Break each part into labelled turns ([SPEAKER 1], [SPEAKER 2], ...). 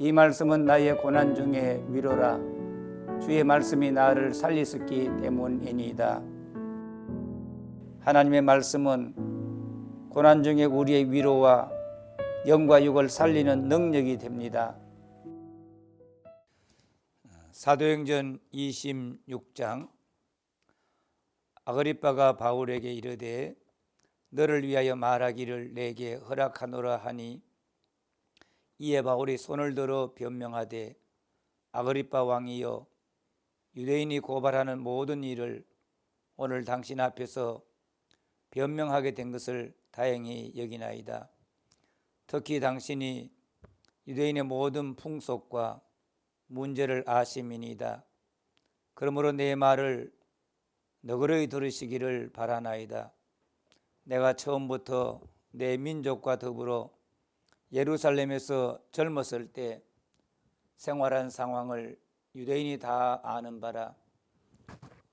[SPEAKER 1] 이 말씀은 나의 고난 중에 위로라. 주의 말씀이 나를 살리셨기 때문이니이다. 하나님의 말씀은 고난 중에 우리의 위로와 영과 육을 살리는 능력이 됩니다. 사도행전 26장. 아그리빠가 바울에게 이르되 너를 위하여 말하기를 내게 허락하노라 하니, 이에 바울이 손을 들어 변명하되 아그리빠 왕이여, 유대인이 고발하는 모든 일을 오늘 당신 앞에서 변명하게 된 것을 다행히 여기나이다. 특히 당신이 유대인의 모든 풍속과 문제를 아심이니이다. 그러므로 내 말을 너그러이 들으시기를 바라나이다. 내가 처음부터 내 민족과 더불어 예루살렘에서 젊었을 때 생활한 상황을 유대인이 다 아는 바라.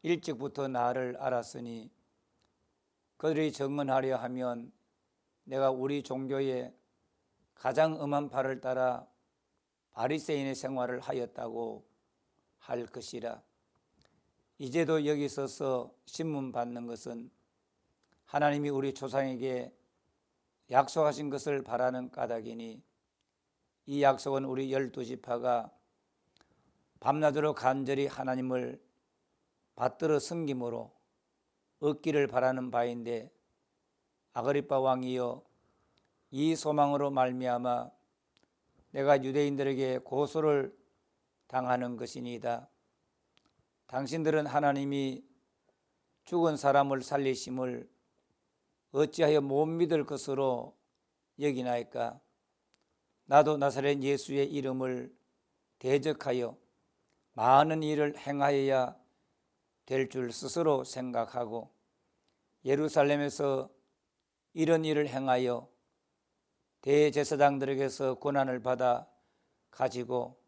[SPEAKER 1] 일찍부터 나를 알았으니 그들이 정언하려 하면 내가 우리 종교의 가장 엄한 바를 따라 바리새인의 생활을 하였다고 할 것이라. 이제도 여기 서서 신문 받는 것은 하나님이 우리 조상에게 약속하신 것을 바라는 까닭이니, 이 약속은 우리 12지파가 밤낮으로 간절히 하나님을 받들어 섬김으로 얻기를 바라는 바인데, 아그리빠 왕이여, 이 소망으로 말미암아 내가 유대인들에게 고소를 당하는 것이니이다. 당신들은 하나님이 죽은 사람을 살리심을 어찌하여 못 믿을 것으로 여기나이까? 나도 나사렛 예수의 이름을 대적하여 많은 일을 행하여야 될 줄 스스로 생각하고, 예루살렘에서 이런 일을 행하여 대제사장들에게서 고난을 받아 가지고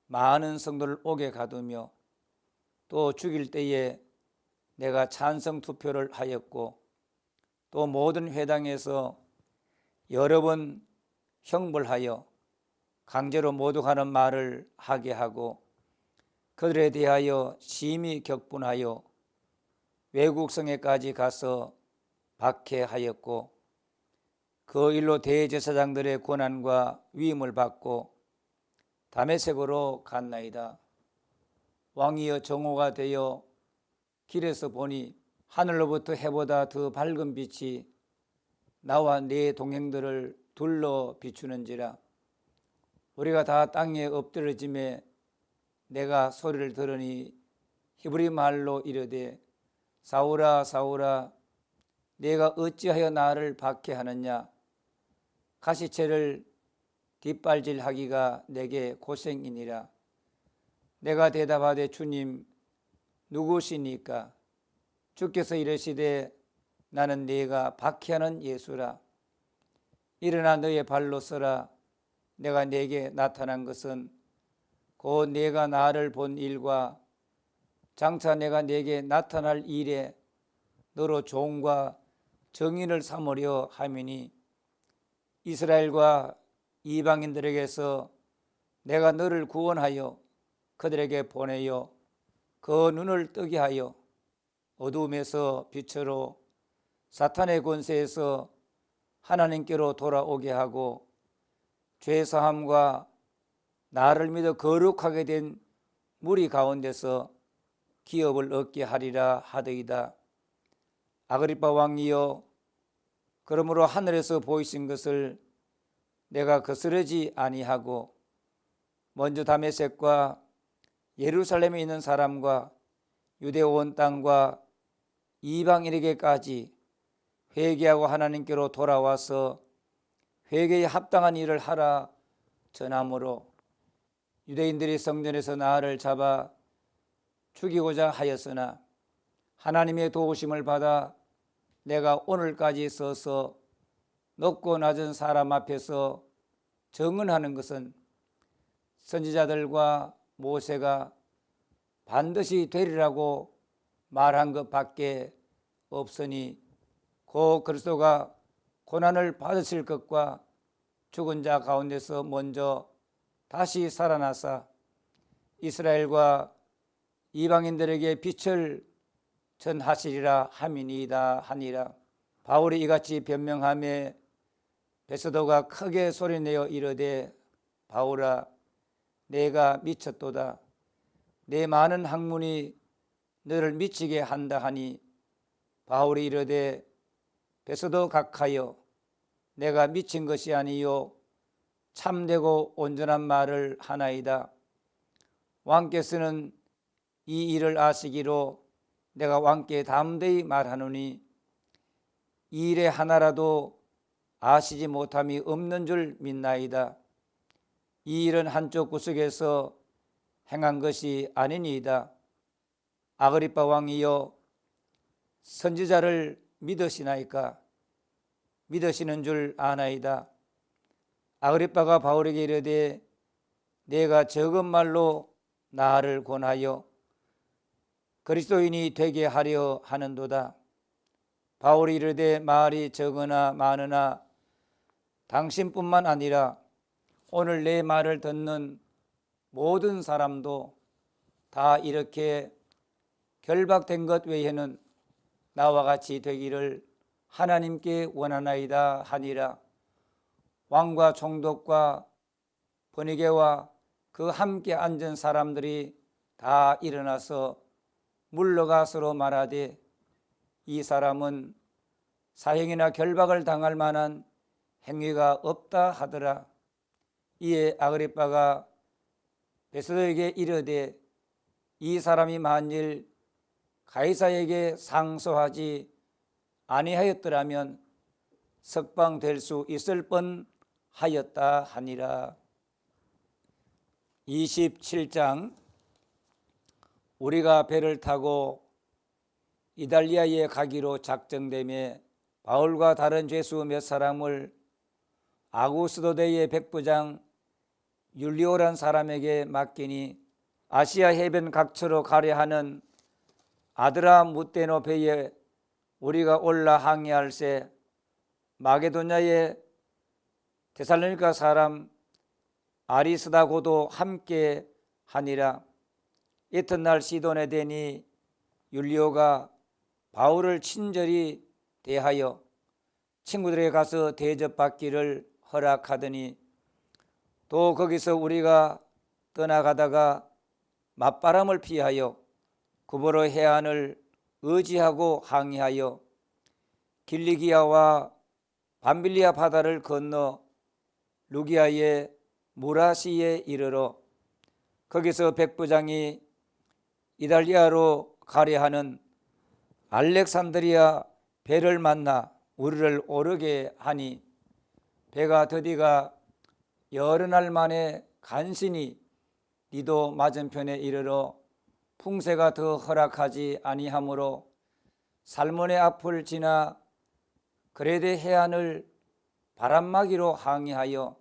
[SPEAKER 1] 많은 성도를 옥에 가두며, 또 죽일 때에 내가 찬성 투표를 하였고, 또 모든 회당에서 여러 번 형벌하여 강제로 모독하는 말을 하게 하고, 그들에 대하여 심히 격분하여 외국 성에까지 가서 박해하였고, 그 일로 대제사장들의 고난과 위임을 받고 다메섹으로 갔나이다. 왕이여, 정오가 되어 길에서 보니 하늘로부터 해보다 더 밝은 빛이 나와 네 동행들을 둘러 비추는지라. 우리가 다 땅에 엎드러짐에 내가 소리를 들으니 히브리 말로 이르되 사울아 사울아, 내가 어찌하여 나를 박해하느냐? 가시체를 뒷발질하기가 내게 고생이니라. 내가 대답하되 주님 누구시니까? 주께서 이르시되 나는 네가 박해하는 예수라. 일어나 너의 발로 서라. 내가 네게 나타난 것은 곧 네가 나를 본 일과 장차 내가 네게 나타날 일에 너로 종과 정인을 삼으려 함이니, 이스라엘과 이방인들에게서 내가 너를 구원하여 그들에게 보내어 그 눈을 뜨게 하여 어두움에서 빛으로 사탄의 권세에서 하나님께로 돌아오게 하고, 죄사함과 나를 믿어 거룩하게 된 무리 가운데서 기업을 얻게 하리라 하더이다. 아그리빠 왕이여, 그러므로 하늘에서 보이신 것을 내가 거스르지 아니하고 먼저 다메섹과 예루살렘에 있는 사람과 유대 온 땅과 이방인에게까지 회개하고 하나님께로 돌아와서 회개에 합당한 일을 하라 전함으로, 유대인들이 성전에서 나를 잡아 죽이고자 하였으나 하나님의 도우심을 받아 내가 오늘까지 서서 높고 낮은 사람 앞에서 증언하는 것은 선지자들과 모세가 반드시 되리라고 말한 것밖에 없으니, 곧 그리스도가 고난을 받으실 것과 죽은 자 가운데서 먼저 다시 살아나사 이스라엘과 이방인들에게 빛을 전하시리라 함이니이다 하니라. 바울이 이같이 변명하며 베스도가 크게 소리내어 이르되 바울아 내가 미쳤도다. 내 많은 학문이 너를 미치게 한다 하니 바울이 이르되 베스도 각하여 내가 미친 것이 아니요 참되고 온전한 말을 하나이다. 왕께서는 이 일을 아시기로 내가 왕께 담대히 말하노니 이 일에 하나라도 아시지 못함이 없는 줄 믿나이다. 이 일은 한쪽 구석에서 행한 것이 아니니이다. 아그리빠 왕이여 선지자를 믿으시나이까? 믿으시는 줄 아나이다. 아그리빠가 바울에게 이르되 내가 적은 말로 나를 권하여 그리스도인이 되게 하려 하는도다. 바울이 이르되 말이 적으나 많으나 당신뿐만 아니라 오늘 내 말을 듣는 모든 사람도 다 이렇게 결박된 것 외에는 나와 같이 되기를 하나님께 원하나이다 하니라. 왕과 총독과 번이게와 그 함께 앉은 사람들이 다 일어나서 물러가 서로 말하되 이 사람은 사형이나 결박을 당할 만한 행위가 없다 하더라. 이에 아그리빠가 베스도에게 이르되 이 사람이 만일 가이사에게 상소하지 아니하였더라면 석방될 수 있을 뻔하였다 하니라. 27장. 우리가 배를 타고 이달리아에 가기로 작정되매 바울과 다른 죄수 몇 사람을 아구스도대의 백부장 율리오란 사람에게 맡기니 아시아 해변 각처로 가려 하는 아드라무테노 배에 우리가 올라 항해할새 마게도냐의 데살로니가 사람 아리스다고도 함께 하니라. 이튿날 시돈에 되니 율리오가 바울을 친절히 대하여 친구들에게 가서 대접받기를 허락하더니 또 거기서 우리가 떠나가다가 맞바람을 피하여 구버로 해안을 의지하고 항해하여 길리기아와 밤빌리아 바다를 건너 루기아의 무라시에 이르러 거기서 백부장이 이달리아로 가려 하는 알렉산드리아 배를 만나 우리를 오르게 하니 배가 더디가 여러 날 만에 간신히 니도 맞은편에 이르러 풍세가 더 허락하지 아니하므로 살몬의 앞을 지나 그레데 해안을 바람막이로 항해하여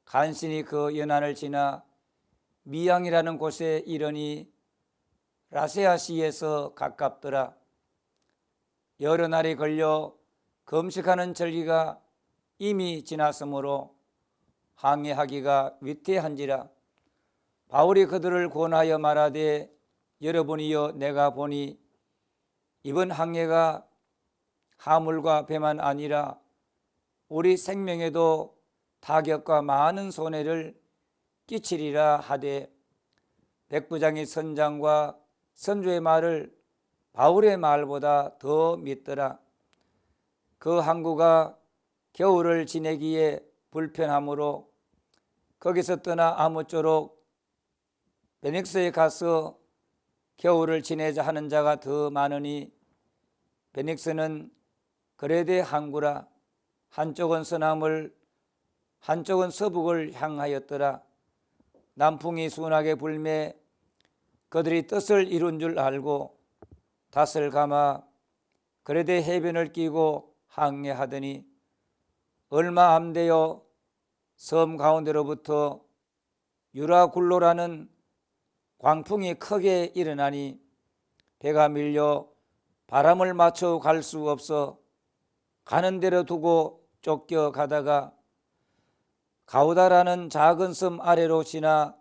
[SPEAKER 1] 간신히 그 연안을 지나 미양이라는 곳에 이르니 라세아시에서 가깝더라. 여러 날이 걸려 금식하는 절기가 이미 지났으므로 항해하기가 위태한지라. 바울이 그들을 권하여 말하되 여러분이여 내가 보니 이번 항해가 하물과 배만 아니라 우리 생명에도 타격과 많은 손해를 끼치리라 하되 백부장이 선장과 선조의 말을 바울의 말보다 더 믿더라. 그 항구가 겨울을 지내기에 불편하므로 거기서 떠나 아무쪼록 베닉스에 가서 겨울을 지내자 하는 자가 더 많으니 베닉스는 그레데 항구라. 한쪽은 서남을 한쪽은 서북을 향하였더라. 남풍이 순하게 불매 그들이 뜻을 이룬 줄 알고 닷을 감아 그레데 해변을 끼고 항해하더니 얼마 안 되어 섬 가운데로부터 유라굴로라는 광풍이 크게 일어나니 배가 밀려 바람을 맞춰 갈 수 없어 가는 대로 두고 쫓겨가다가 가우다라는 작은 섬 아래로 지나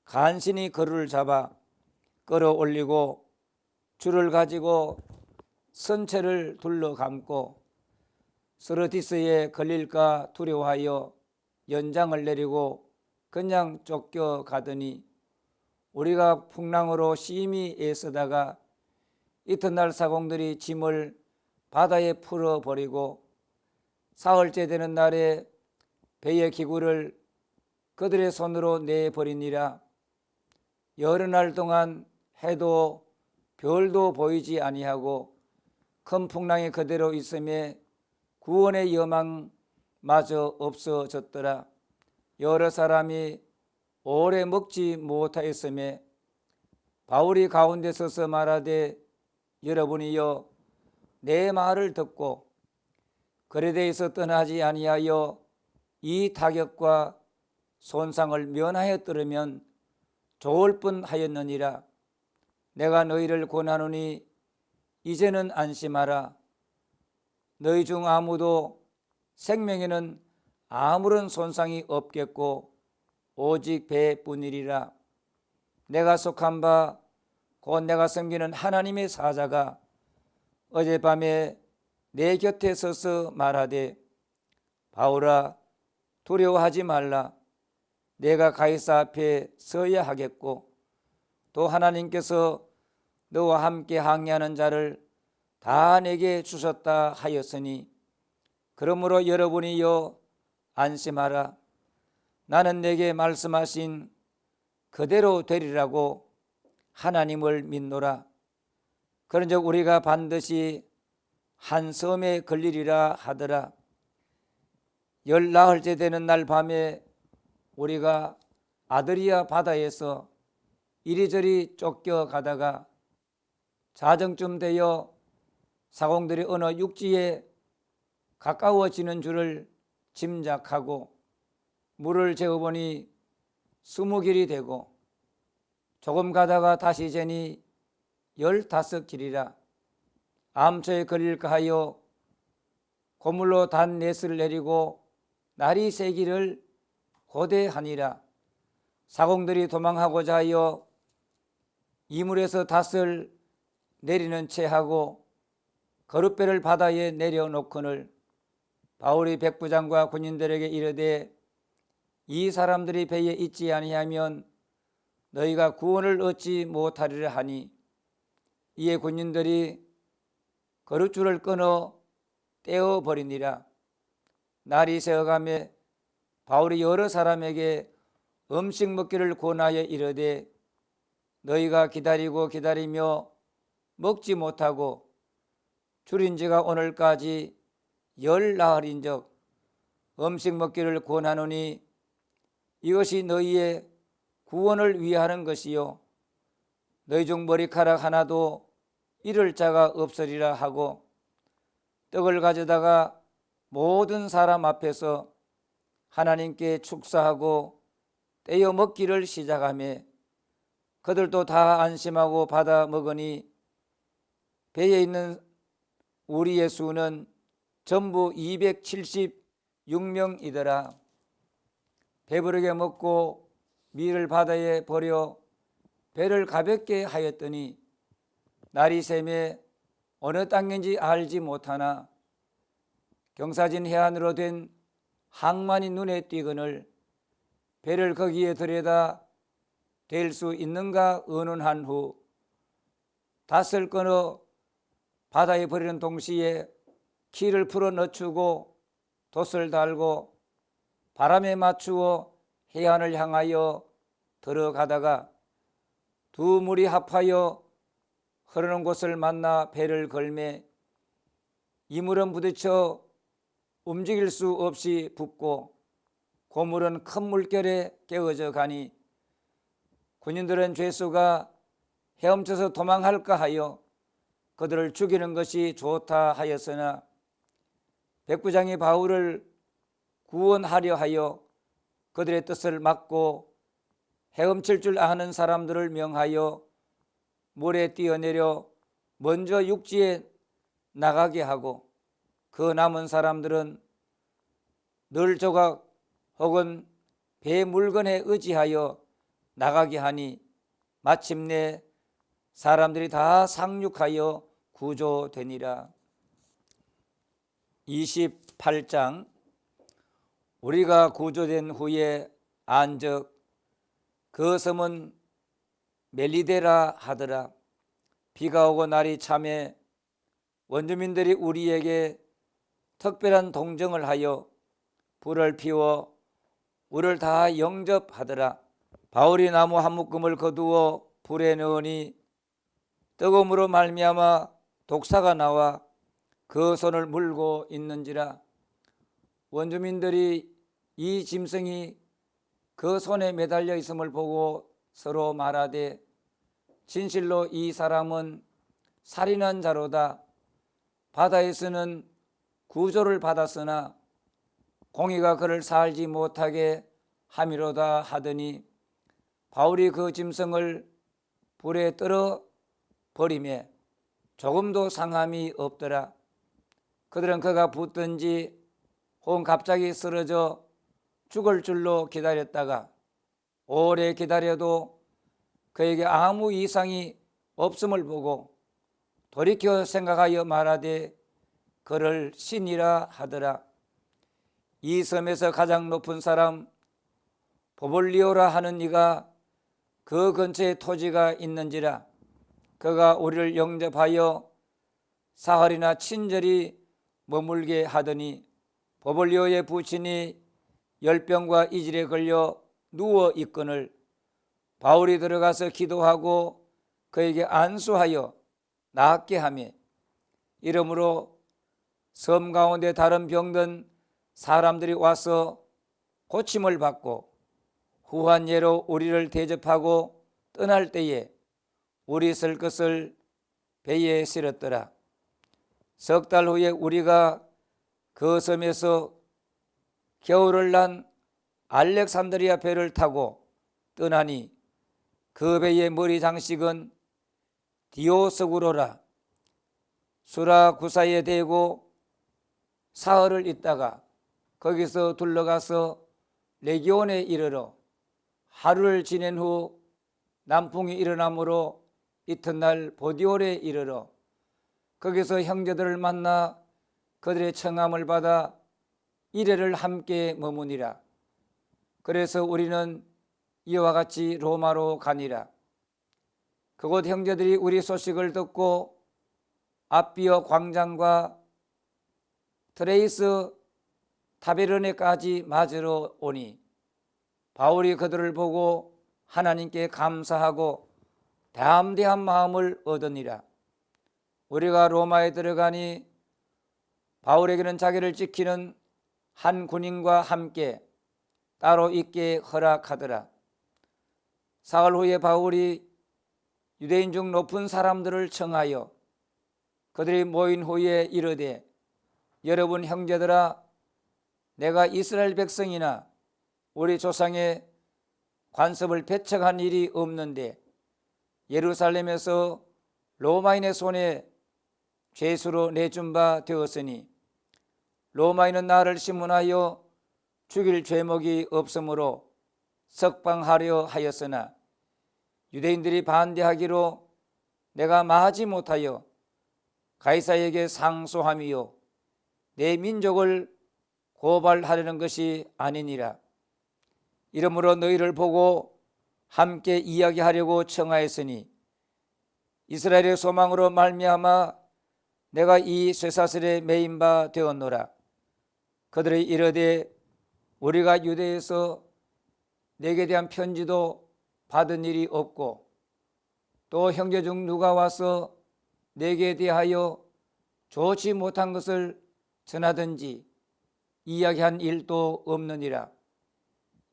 [SPEAKER 1] 간신히 그루를 잡아 끌어올리고 줄을 가지고 선체를 둘러 감고 스르티스에 걸릴까 두려워하여 연장을 내리고 그냥 쫓겨가더니 우리가 풍랑으로 심히 애쓰다가 이튿날 사공들이 짐을 바다에 풀어버리고 사흘째 되는 날에 배의 기구를 그들의 손으로 내버리니라. 여러 날 동안 해도 별도 보이지 아니하고 큰 풍랑이 그대로 있음에 구원의 여망마저 없어졌더라. 여러 사람이 오래 먹지 못하였음에 바울이 가운데 서서 말하되 여러분이여 내 말을 듣고 그레데에서 떠나지 아니하여 이 타격과 손상을 면하였더라면 좋을 뻔하였느니라. 내가 너희를 권하노니 이제는 안심하라. 너희 중 아무도 생명에는 아무런 손상이 없겠고 오직 배뿐이리라. 내가 속한 바 곧 내가 섬기는 하나님의 사자가 어젯밤에 내 곁에 서서 말하되 바울아 두려워하지 말라. 내가 가이사 앞에 서야 하겠고 또 하나님께서 너와 함께 항해하는 자를 다 내게 주셨다 하였으니 그러므로 여러분이여 안심하라. 나는 내게 말씀하신 그대로 되리라고 하나님을 믿노라. 그런즉 우리가 반드시 한 섬에 걸리리라 하더라. 14흘째 되는 날 밤에 우리가 아드리아 바다에서 이리저리 쫓겨가다가 자정쯤 되어 사공들이 어느 육지에 가까워지는 줄을 짐작하고 물을 재어보니 20길이 되고 조금 가다가 다시 재니 15길이라. 암초에 걸릴까 하여 고물로 단 넷을 내리고 날이 새기를 고대하니라. 사공들이 도망하고자 하여 이물에서 닷을 내리는 채 하고 거룻배를 바다에 내려놓거늘 바울이 백부장과 군인들에게 이르되 이 사람들이 배에 있지 아니하면 너희가 구원을 얻지 못하리라 하니 이에 군인들이 거룻줄을 끊어 떼어버리니라. 날이 새어가매 바울이 여러 사람에게 음식 먹기를 권하여 이르되 너희가 기다리고 기다리며 먹지 못하고 줄인 지가 오늘까지 10나흘인즉 음식 먹기를 권하노니 이것이 너희의 구원을 위하는 것이요 너희 중 머리카락 하나도 잃을 자가 없으리라 하고 떡을 가져다가 모든 사람 앞에서 하나님께 축사하고 떼어 먹기를 시작하며 그들도 다 안심하고 받아 먹으니 배에 있는 우리의 수는 전부 276명이더라. 배부르게 먹고 밀을 바다에 버려 배를 가볍게 하였더니 날이 새매 어느 땅인지 알지 못하나 경사진 해안으로 된 항만이 눈에 띄거늘 배를 거기에 들여다 댈 수 있는가 의논한 후 닷을 끊어 바다에 버리는 동시에 키를 풀어 늦추고 돛을 달고 바람에 맞추어 해안을 향하여 들어가다가 두 물이 합하여 흐르는 곳을 만나 배를 걸매 이 물은 부딪혀 움직일 수 없이 붓고 고물은 큰 물결에 깨어져 가니 군인들은 죄수가 헤엄쳐서 도망할까 하여 그들을 죽이는 것이 좋다 하였으나 백부장이 바울을 구원하려 하여 그들의 뜻을 막고 헤엄칠 줄 아는 사람들을 명하여 물에 뛰어내려 먼저 육지에 나가게 하고 그 남은 사람들은 늘 조각 혹은 배 물건에 의지하여 나가게 하니 마침내 사람들이 다 상륙하여 구조되니라. 28장. 우리가 구조된 후에 안적 그 섬은 멜리데라 하더라. 비가 오고 날이 참해 원주민들이 우리에게 특별한 동정을 하여 불을 피워 우리를 다 영접하더라. 바울이 나무 한 묶음을 거두어 불에 넣으니 뜨거움으로 말미암아 독사가 나와 그 손을 물고 있는지라. 원주민들이 이 짐승이 그 손에 매달려 있음을 보고 서로 말하되 진실로 이 사람은 살인한 자로다. 바다에서는 구조를 받았으나 공의가 그를 살지 못하게 함이로다 하더니 바울이 그 짐승을 불에 떨어 버리매 조금도 상함이 없더라. 그들은 그가 붙든지 혹은 갑자기 쓰러져 죽을 줄로 기다렸다가 오래 기다려도 그에게 아무 이상이 없음을 보고 돌이켜 생각하여 말하되 그를 신이라 하더라. 이 섬에서 가장 높은 사람 보볼리오라 하는 이가 그 근처에 토지가 있는지라. 그가 우리를 영접하여 사흘이나 친절히 머물게 하더니 보볼리오의 부친이 열병과 이질에 걸려 누워 있거늘 바울이 들어가서 기도하고 그에게 안수하여 낫게 하며 이러므로 섬 가운데 다른 병든 사람들이 와서 고침을 받고 후한 예로 우리를 대접하고 떠날 때에 우리 쓸 것을 배에 실었더라. 석 달 후에 우리가 그 섬에서 겨울을 난 알렉산드리아 배를 타고 떠나니 그 배의 머리 장식은 디오스구로라. 수라구사에 대고 사흘을 있다가 거기서 둘러가서 레기온에 이르러 하루를 지낸 후 남풍이 일어나므로 이튿날 보디올에 이르러 거기서 형제들을 만나 그들의 청함을 받아 이레를 함께 머무니라. 그래서 우리는 이와 같이 로마로 가니라. 그곳 형제들이 우리 소식을 듣고 앞비어 광장과 트레이스 타베르네까지 맞으러 오니 바울이 그들을 보고 하나님께 감사하고 담대한 마음을 얻으니라. 우리가 로마에 들어가니 바울에게는 자기를 지키는 한 군인과 함께 따로 있게 허락하더라. 사흘 후에 바울이 유대인 중 높은 사람들을 청하여 그들이 모인 후에 이르되 여러분 형제들아, 내가 이스라엘 백성이나 우리 조상의 관습을 배척한 일이 없는데 예루살렘에서 로마인의 손에 죄수로 내준 바 되었으니 로마인은 나를 심문하여 죽일 죄목이 없으므로 석방하려 하였으나 유대인들이 반대하기로 내가 마하지 못하여 가이사에게 상소함이요 내 민족을 고발하려는 것이 아니니라. 이러므로 너희를 보고 함께 이야기하려고 청하였으니 이스라엘의 소망으로 말미암아 내가 이 쇠사슬에 매인 바 되었노라. 그들이 이르되 우리가 유대에서 내게 대한 편지도 받은 일이 없고 또 형제 중 누가 와서 내게 대하여 좋지 못한 것을 전하든지 이야기한 일도 없느니라.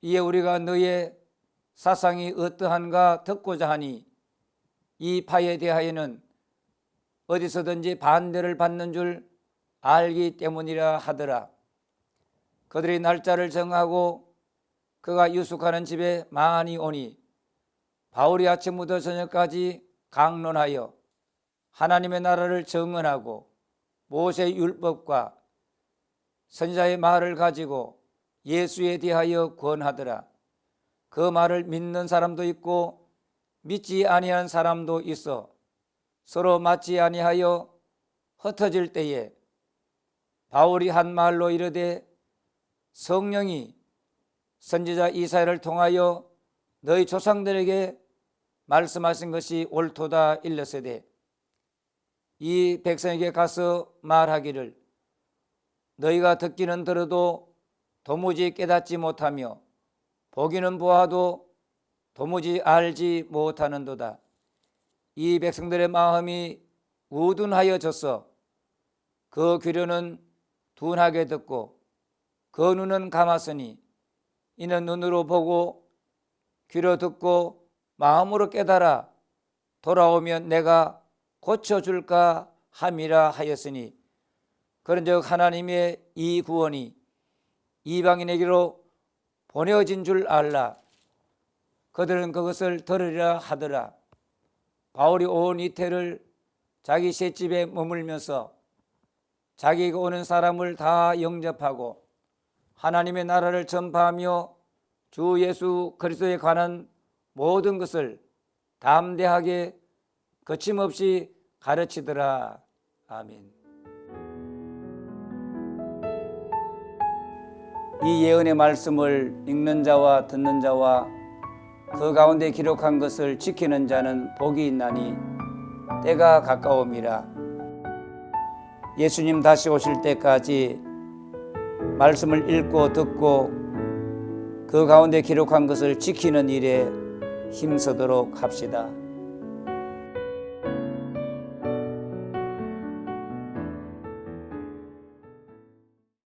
[SPEAKER 1] 이에 우리가 너의 사상이 어떠한가 듣고자 하니 이 파에 대하여는 어디서든지 반대를 받는 줄 알기 때문이라 하더라. 그들이 날짜를 정하고 그가 유숙하는 집에 많이 오니 바울이 아침부터 저녁까지 강론하여 하나님의 나라를 증언하고 모세의 율법과 선지자의 말을 가지고 예수에 대하여 권하더라. 그 말을 믿는 사람도 있고 믿지 아니하는 사람도 있어 서로 맞지 아니하여 흩어질 때에 바울이 한 말로 이르되 성령이 선지자 이사야를 통하여 너희 조상들에게 말씀하신 것이 옳도다 일렀으되 이 백성에게 가서 말하기를 너희가 듣기는 들어도 도무지 깨닫지 못하며 보기는 보아도 도무지 알지 못하는도다. 이 백성들의 마음이 우둔하여졌어 그 귀로는 둔하게 듣고 그 눈은 감았으니 이는 눈으로 보고 귀로 듣고 마음으로 깨달아 돌아오면 내가 고쳐줄까 함이라 하였으니 그런즉 하나님의 이 구원이 이방인에게로 보내어진 줄 알라. 그들은 그것을 들으리라 하더라. 바울이 온 이태를 자기 셋집에 머물면서 자기가 오는 사람을 다 영접하고 하나님의 나라를 전파하며 주 예수 그리스도에 관한 모든 것을 담대하게 거침없이 가르치더라. 아멘. 이 예언의 말씀을 읽는 자와 듣는 자와 그 가운데 기록한 것을 지키는 자는 복이 있나니 때가 가까움이라. 예수님 다시 오실 때까지 말씀을 읽고 듣고 그 가운데 기록한 것을 지키는 일에 힘쓰도록 합시다.